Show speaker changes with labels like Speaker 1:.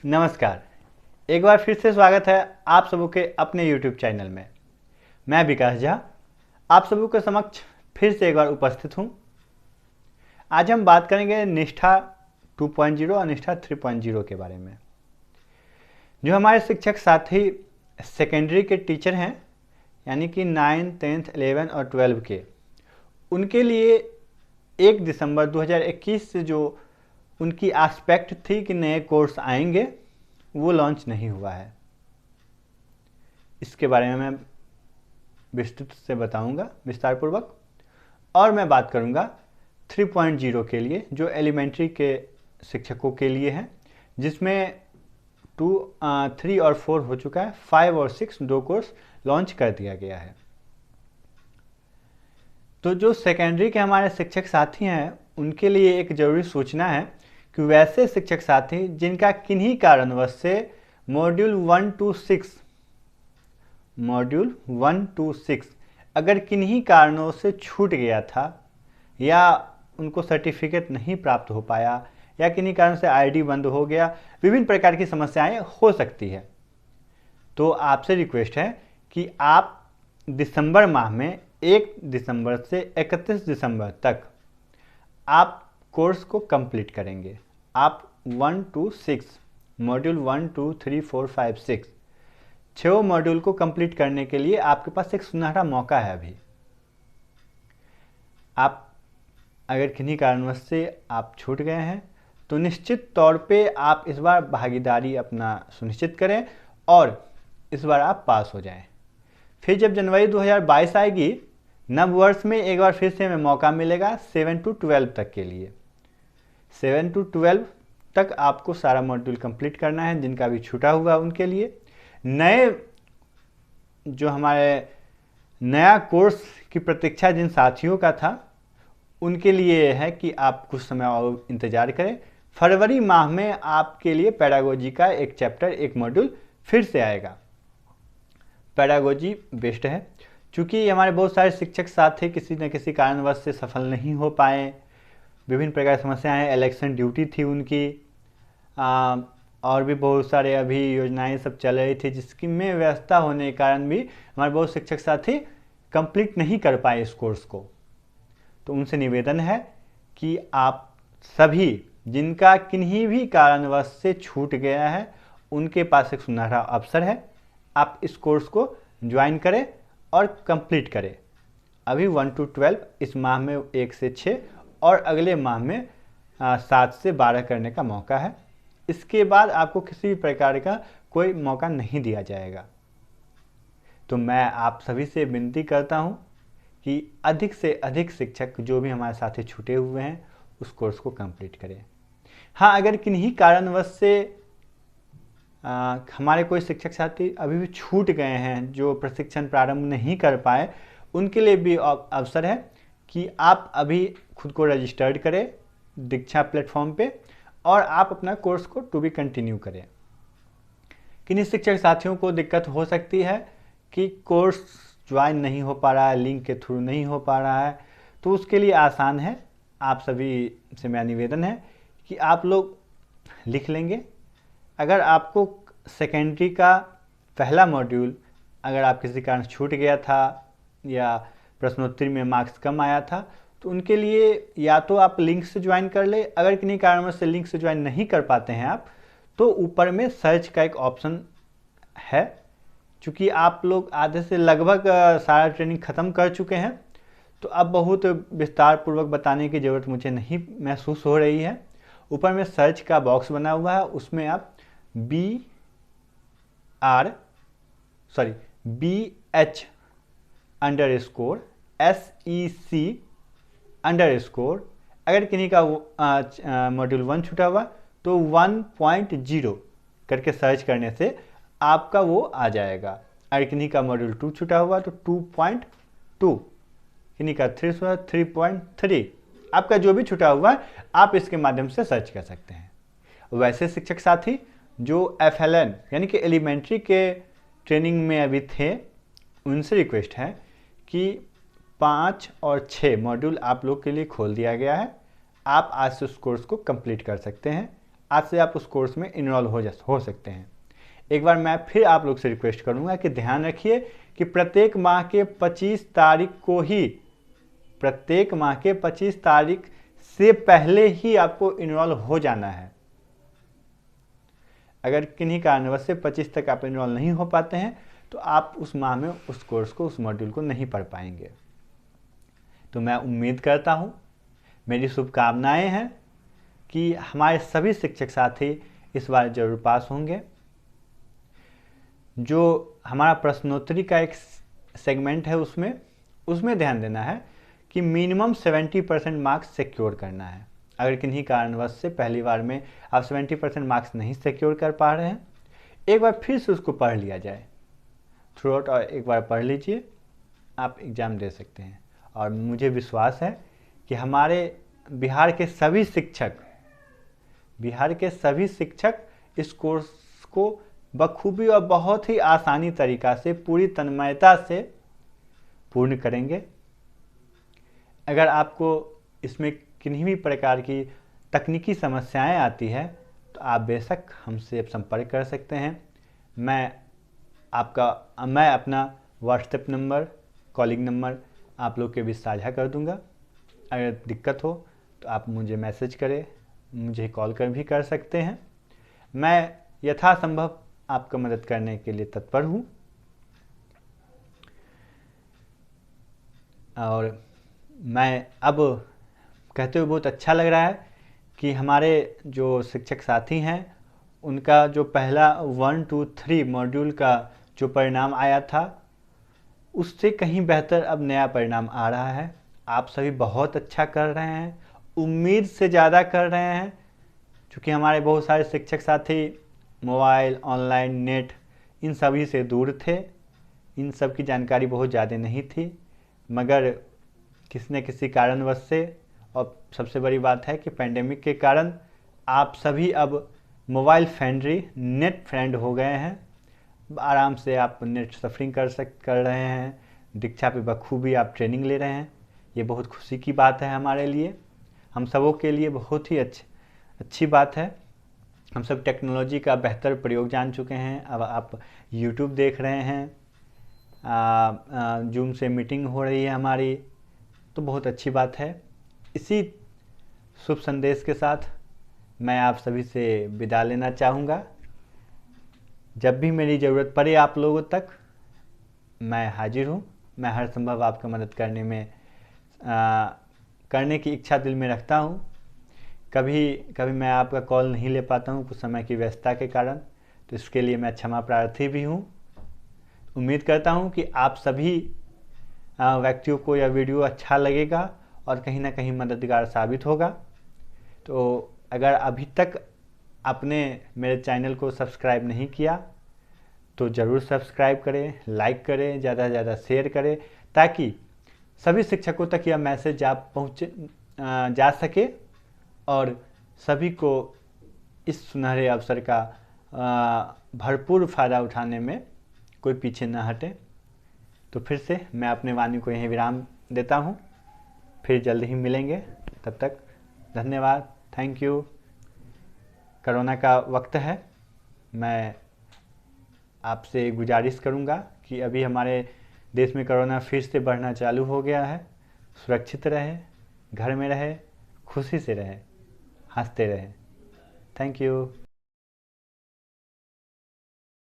Speaker 1: नमस्कार। एक बार फिर से स्वागत है आप सबों के अपने YouTube चैनल में। मैं विकास झा आप सबों के समक्ष फिर से एक बार उपस्थित हूं। आज हम बात करेंगे निष्ठा 2.0 और निष्ठा 3.0 के बारे में। जो हमारे शिक्षक साथी सेकेंडरी के टीचर हैं, यानी कि 9, 10, 11 और 12 के, उनके लिए 1 दिसंबर 2021 से जो उनकी आस्पेक्ट थी कि नए कोर्स आएंगे, वो लॉन्च नहीं हुआ है। इसके बारे में मैं विस्तृत से बताऊंगा विस्तारपूर्वक, और मैं बात करूंगा 3.0 के लिए, जो एलिमेंट्री के शिक्षकों के लिए है, जिसमें 2, 3 और 4 हो चुका है। 5 और 6 दो कोर्स लॉन्च कर दिया गया है। तो जो सेकेंडरी के हमारे शिक्षक साथी हैं, उनके लिए एक ज़रूरी सूचना है कि वैसे शिक्षक साथी जिनका किन्हीं कारणवश से मॉड्यूल 1 to 6 अगर किन्हीं कारणों से छूट गया था, या उनको सर्टिफिकेट नहीं प्राप्त हो पाया, या किन्हीं कारण से आईडी बंद हो गया, विभिन्न प्रकार की समस्याएं हो सकती है, तो आपसे रिक्वेस्ट है कि आप दिसंबर माह में 1 दिसंबर से 31 दिसंबर तक आप कोर्स को कंप्लीट करेंगे। आप 1 to 6 मॉड्यूल 1, 2, 3, 4, 5, 6 6 मॉड्यूल को कंप्लीट करने के लिए आपके पास एक सुनहरा मौका है। अभी आप अगर किन्हीं कारणवश से आप छूट गए हैं, तो निश्चित तौर पे आप इस बार भागीदारी अपना सुनिश्चित करें और इस बार आप पास हो जाएं। फिर जब जनवरी 2022 आएगी, नव वर्ष में एक बार फिर से हमें मौका मिलेगा 7 to 12 तक के लिए। 7 to 12 तक आपको सारा मॉड्यूल कंप्लीट करना है। जिनका भी छूटा हुआ उनके लिए, नए जो हमारे नया कोर्स की प्रतीक्षा जिन साथियों का था, उनके लिए है कि आप कुछ समय और इंतज़ार करें। फरवरी माह में आपके लिए पैडागोजी का एक चैप्टर, एक मॉड्यूल फिर से आएगा। पैडागोजी बेस्ट है, चूँकि हमारे बहुत सारे शिक्षक साथी किसी न किसी कारणवश से सफल नहीं हो पाए, विभिन्न प्रकार की समस्याएं, इलेक्शन ड्यूटी थी उनकी, और भी बहुत सारे अभी योजनाएं सब चल रही थी, जिसकी में व्यवस्था होने के कारण भी हमारे बहुत शिक्षक साथी कंप्लीट नहीं कर पाए इस कोर्स को। तो उनसे निवेदन है कि आप सभी जिनका किन्हीं भी कारणवश से छूट गया है, उनके पास एक सुनहरा अवसर है। आप इस कोर्स को ज्वाइन करें और कंप्लीट करें। अभी 1 to 12 इस माह में 1 से 6 और अगले माह में 7 से 12 करने का मौका है। इसके बाद आपको किसी भी प्रकार का कोई मौका नहीं दिया जाएगा। तो मैं आप सभी से विनती करता हूं कि अधिक से अधिक शिक्षक जो भी हमारे साथी छूटे हुए हैं, उस कोर्स को कंप्लीट करें। हाँ, अगर किन्हीं कारणवश से हमारे कोई शिक्षक साथी अभी भी छूट गए हैं, जो प्रशिक्षण प्रारंभ नहीं कर पाए, उनके लिए भी अवसर है कि आप अभी खुद को रजिस्टर्ड करें दीक्षा प्लेटफॉर्म पे, और आप अपना कोर्स को टू बी कंटिन्यू करें। किन्हीं शिक्षक साथियों को दिक्कत हो सकती है कि कोर्स ज्वाइन नहीं हो पा रहा है, लिंक के थ्रू नहीं हो पा रहा है, तो उसके लिए आसान है। आप सभी से मेरा निवेदन है कि आप लोग लिख लेंगे। अगर आपको सेकेंडरी का पहला मॉड्यूल अगर आप किसी कारण छूट गया था, या प्रश्नोत्तरी में मार्क्स कम आया था, तो उनके लिए या तो आप लिंक से ज्वाइन कर ले। अगर किन्हीं कारणों से लिंक से ज्वाइन नहीं कर पाते हैं आप, तो ऊपर में सर्च का एक ऑप्शन है। चूँकि आप लोग आधे से लगभग सारा ट्रेनिंग ख़त्म कर चुके हैं, तो अब बहुत विस्तार पूर्वक बताने की ज़रूरत मुझे नहीं महसूस हो रही है। ऊपर में सर्च का बॉक्स बना हुआ है, उसमें आप BH_SEC_ अगर किन्हीं का मॉड्यूल 1 छूटा हुआ, तो 1.0 करके सर्च करने से आपका वो आ जाएगा। अगर किन्हीं का मॉड्यूल 2 छूटा हुआ, तो 2.2, किन्हीं का 3.3, आपका जो भी छूटा हुआ है, आप इसके माध्यम से सर्च कर सकते हैं। वैसे शिक्षक साथी जो FLN यानी कि एलिमेंट्री के ट्रेनिंग में अभी थे, उनसे रिक्वेस्ट है कि 5 और 6 मॉड्यूल आप लोग के लिए खोल दिया गया है। आप आज से उस कोर्स को कंप्लीट कर सकते हैं। आज से आप उस कोर्स में इनरोल हो सकते हैं। एक बार मैं फिर आप लोग से रिक्वेस्ट करूंगा कि ध्यान रखिए कि प्रत्येक माह के 25 तारीख को ही, प्रत्येक माह के 25 तारीख से पहले ही आपको इनरोल हो जाना है। अगर किन्हीं कारणवश से 25 तक आप इनरोल नहीं हो पाते हैं तो आप उस माह में उस कोर्स को, उस मॉड्यूल को नहीं पढ़ पाएंगे। तो मैं उम्मीद करता हूँ, मेरी शुभकामनाएं हैं कि हमारे सभी शिक्षक साथी इस बार जरूर पास होंगे। जो हमारा प्रश्नोत्तरी का एक सेगमेंट है उसमें ध्यान देना है कि मिनिमम 70% मार्क्स सिक्योर करना है। अगर किन्हीं कारणवश से पहली बार में आप 70% मार्क्स नहीं सिक्योर कर पा रहे हैं, एक बार फिर से उसको पढ़ लिया जाए, थ्रू आउट और एक बार पढ़ लीजिए, आप एग्ज़ाम दे सकते हैं। और मुझे विश्वास है कि हमारे बिहार के सभी शिक्षक इस कोर्स को बखूबी और बहुत ही आसानी तरीक़ा से, पूरी तन्मयता से पूर्ण करेंगे। अगर आपको इसमें किन्हीं भी प्रकार की तकनीकी समस्याएं आती है तो आप बेशक हमसे संपर्क कर सकते हैं। मैं अपना व्हाट्सएप नंबर, कॉलिंग नंबर आप लोग के बीच साझा कर दूंगा। अगर दिक्कत हो तो आप मुझे मैसेज करें, मुझे कॉल भी कर सकते हैं। मैं यथासंभव आपका मदद करने के लिए तत्पर हूँ। और मैं अब कहते हुए बहुत अच्छा लग रहा है कि हमारे जो शिक्षक साथी हैं उनका जो पहला 1, 2, 3 मॉड्यूल का जो परिणाम आया था उससे कहीं बेहतर अब नया परिणाम आ रहा है। आप सभी बहुत अच्छा कर रहे हैं, उम्मीद से ज़्यादा कर रहे हैं। क्योंकि हमारे बहुत सारे शिक्षक साथी मोबाइल, ऑनलाइन, नेट इन सभी से दूर थे, इन सब की जानकारी बहुत ज़्यादा नहीं थी, मगर किसी न किसी कारणवश से, और सबसे बड़ी बात है कि पैंडेमिक के कारण आप सभी अब मोबाइल फ्रेंडली, नेट फ्रेंड हो गए हैं। आराम से आप नेट सफरिंग कर रहे हैं, दीक्षा पे बखूबी आप ट्रेनिंग ले रहे हैं। ये बहुत खुशी की बात है हमारे लिए, हम सबों के लिए बहुत ही अच्छी बात है। हम सब टेक्नोलॉजी का बेहतर प्रयोग जान चुके हैं। अब आप यूट्यूब देख रहे हैं, जूम से मीटिंग हो रही है हमारी, तो बहुत अच्छी बात है। इसी शुभ संदेश के साथ मैं आप सभी से विदा लेना चाहूँगा। जब भी मेरी ज़रूरत पड़े आप लोगों तक, मैं हाजिर हूँ। मैं हर संभव आपका मदद करने की इच्छा दिल में रखता हूँ। कभी मैं आपका कॉल नहीं ले पाता हूँ कुछ समय की व्यस्तता के कारण, तो इसके लिए मैं क्षमा प्रार्थी भी हूँ। उम्मीद करता हूँ कि आप सभी व्यक्तियों को यह वीडियो अच्छा लगेगा और कहीं ना कहीं मददगार साबित होगा। तो अगर अभी तक आपने मेरे चैनल को सब्सक्राइब नहीं किया तो ज़रूर सब्सक्राइब करें, लाइक करें, ज़्यादा से ज़्यादा शेयर करें, ताकि सभी शिक्षकों तक यह मैसेज जा सके और सभी को इस सुनहरे अवसर का भरपूर फ़ायदा उठाने में कोई पीछे न हटे। तो फिर से मैं अपने वाणी को यहीं विराम देता हूँ। फिर जल्द ही मिलेंगे, तब तक धन्यवाद, थैंक यू। कोरोना का वक्त है, मैं आपसे गुजारिश करूंगा कि अभी हमारे देश में कोरोना फिर से बढ़ना चालू हो गया है। सुरक्षित रहे, घर में रहे, खुशी से रहे, हंसते रहे। Thank you.